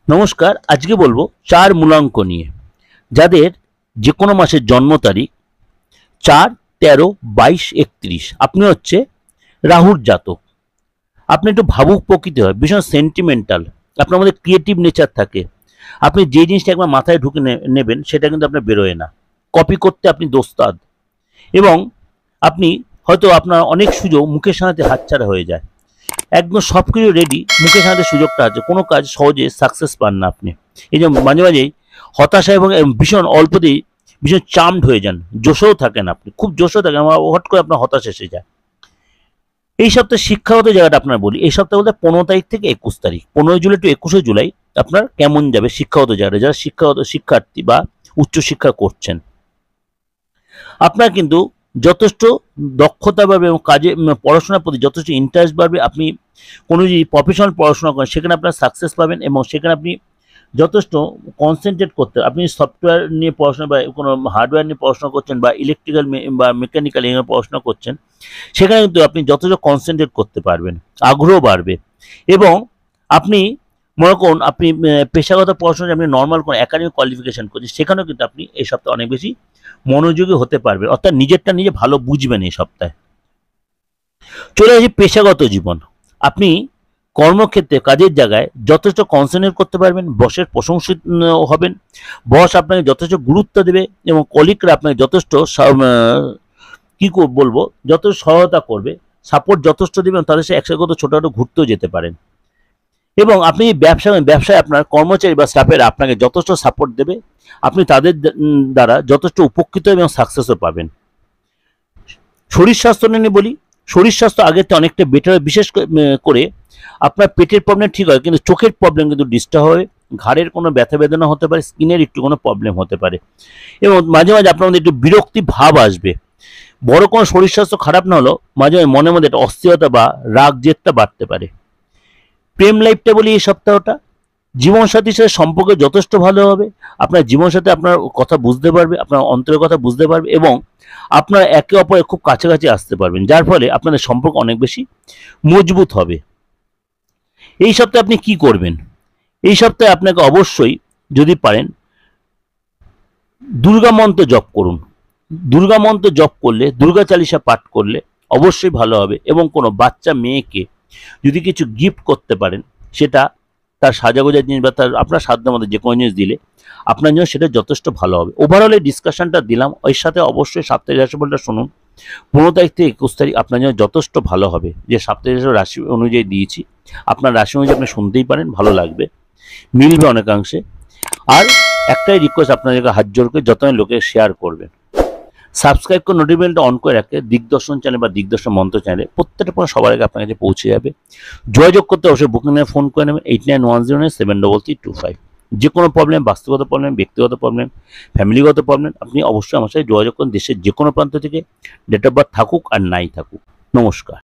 নমস্কার। আজকে বলবো 4 মূলাঙ্ক নিয়ে, যাদের যে কোনো মাসের জন্ম তারিখ 4, 13, 22, 31। আপনি হচ্ছে রাহুর জাতক। আপনি একটু ভাবুক প্রকৃতি হয়, ভীষণ সেন্টিমেন্টাল, আপনার মধ্যে ক্রিয়েটিভ নেচার থাকে। আপনি যে জিনিসটা একবার মাথায় ঢুকে নেবেন সেটা কিন্তু আপনার বেরোয় না। কপি করতে আপনি দোস্তাদ, এবং আপনি হয়তো আপনার অনেক সুযোগ মুখের সাথে হাতছাড়া হয়ে যায়। একদম সব কিছু রেডি, মুখের সাথে সুযোগটা আছে, কোনো কাজ সহজে সাকসেস পান না আপনি। এই যে মাঝে মাঝেই হতাশা এবং ভীষণ অল্পতেই ভীষণ চার্মড হয়ে যান, জোশেও থাকেন, আপনি খুব জোশেও থাকেন, আমার হট করে আপনার হতাশা এসে যায়। এই সপ্তাহে শিক্ষাগত জায়গাটা আপনার বলি, এই সপ্তাহে বলতে 15 তারিখ থেকে 21 তারিখ, 15 জুলাই টু 21 জুলাই আপনার কেমন যাবে শিক্ষাগত জায়গাটা, যারা শিক্ষার্থী বা উচ্চশিক্ষা করছেন। আপনার কিন্তু যথেষ্ট দক্ষতা বাড়বে এবং কাজে পড়াশোনার প্রতি যথেষ্ট ইন্টারেস্ট বাড়বে। আপনি কোনো যদি প্রফেশনাল পড়াশোনা করেন সেখানে আপনার সাকসেস পাবেন, এবং সেখানে আপনি যথেষ্ট কনসেন্ট্রেট করতে, আপনি সফটওয়্যার নিয়ে পড়াশোনা বা কোনো হার্ডওয়্যার নিয়ে পড়াশোনা করছেন বা ইলেকট্রিক্যাল বা মেকানিক্যাল নিয়ে পড়াশোনা করছেন, সেখানে কিন্তু আপনি যথেষ্ট কনসেন্ট্রেট করতে পারবেন, আগ্রহ বাড়বে। এবং আপনি মনে করুন আপনি পেশাগত পড়াশোনা, আপনি নর্মাল কোনো একাডেমিক কোয়ালিফিকেশন করছেন, সেখানেও কিন্তু আপনি এই সপ্তাহে অনেক বেশি মনোযোগী হতে পারবেন, অর্থাৎ নিজেরটা নিজে ভালো বুঝবেন এই সপ্তাহে। চলে আসি পেশাগত জীবন। আপনি কর্মক্ষেত্রে কাজের জায়গায় যথেষ্ট কনসেন্ট্রেট করতে পারবেন, বসের প্রশংসিত হবেন, বস আপনাকে যথেষ্ট গুরুত্ব দেবে, এবং কলিগরা আপনাকে যথেষ্ট বলবো যথেষ্ট সহায়তা করবে, সাপোর্ট যথেষ্ট দেবে, এবং তাদের সাথে একসাথে কোথাও ছোটোখাটো ঘুরতেও যেতে পারেন। এবং আপনি ব্যবসায় আপনার কর্মচারী বা স্টাফেরা আপনাকে যথেষ্ট সাপোর্ট দেবে, আপনি তাদের দ্বারা যথেষ্ট উপকৃত এবং সাকসেসও পাবেন। শরীর স্বাস্থ্য নিয়ে বলি, শরীর স্বাস্থ্য আগের থেকে অনেকটা বেটার, বিশেষ করে আপনার পেটের প্রবলেম ঠিক হয়, কিন্তু চোখের প্রবলেম কিন্তু ডিস্টার্ব হবে, ঘাড়ের কোনো ব্যথা বেদনা হতে পারে, স্কিনের একটু কোনো প্রবলেম হতে পারে, এবং মাঝে মাঝে আপনার মধ্যে একটু বিরক্তি ভাব আসবে। বড় কোনো শরীর স্বাস্থ্য খারাপ না হলেও মাঝে মাঝে মনের মধ্যে একটা অস্থিরতা বা রাগ জেদটা বাড়তে পারে। প্রেম লাইফটা বলি, এই সপ্তাহটা জীবনসাথীর সাথে সম্পর্ক যথেষ্ট ভালো হবে, আপনার জীবনসাথী আপনার কথা বুঝতে পারবে, আপনার অন্তরের কথা বুঝতে পারবে, এবং আপনারা একে অপরের খুব কাছাকাছি আসতে পারবেন, যার ফলে আপনাদের সম্পর্ক অনেক বেশি মজবুত হবে। এই সপ্তাহে আপনি কি করবেন? এই সপ্তাহে আপনাকে অবশ্যই যদি পারেন দুর্গা মন্ত্র জপ করুন। দুর্গা মন্ত্র জপ করলে, দুর্গা চালিসা পাঠ করলে অবশ্যই ভালো হবে, এবং কোনো বাচ্চা মেয়েকে যদি কিছু গিফট করতে পারেন, সেটা তার সাজাগোজার জিনিস বা তার আপনার সাধ্য মতো যে কোনো জিনিস দিলে আপনার জন্য সেটা যথেষ্ট ভালো হবে। ওভারঅল এই ডিসকাশনটা দিলাম, ওই সাথে অবশ্যই সাপ্তাহিক রাশিফলটা শুনুন। 15 তারিখ থেকে 21 তারিখ আপনার জন্য যথেষ্ট ভালো হবে, যে সাপ্তাহিক রাশি অনুযায়ী দিয়েছি, আপনার রাশি অনুযায়ী আপনি শুনতেই পারেন, ভালো লাগবে, মিলবে অনেকাংশে। আর একটাই রিকোয়েস্ট আপনাদেরকে হাত জোর করে যত লোকে শেয়ার করবেন, সাবস্ক্রাইব করে নোটিফিকেশনটা অন করে রাখে, দিগদর্শন চ্যানেল বা দিগদর্শন মন্ত্র চ্যানেলে প্রত্যেকটা পর সবার আগে আপনার কাছে পৌঁছে যাবে। যোগাযোগ করতে অবশ্যই বুকিং নিয়ে ফোন করে নেবেন 8910973325। যে কোনো প্রবলেম, বাস্তবগত প্রবলেম, ব্যক্তিগত প্রবলেম, ফ্যামিলিগত প্রবলেম, আপনি অবশ্যই আমার সাথে যোগাযোগ করুন, দেশের যে কোনো প্রান্ত থেকে, ডেট অফ বার্থ থাকুক আর নাই থাকুক। নমস্কার।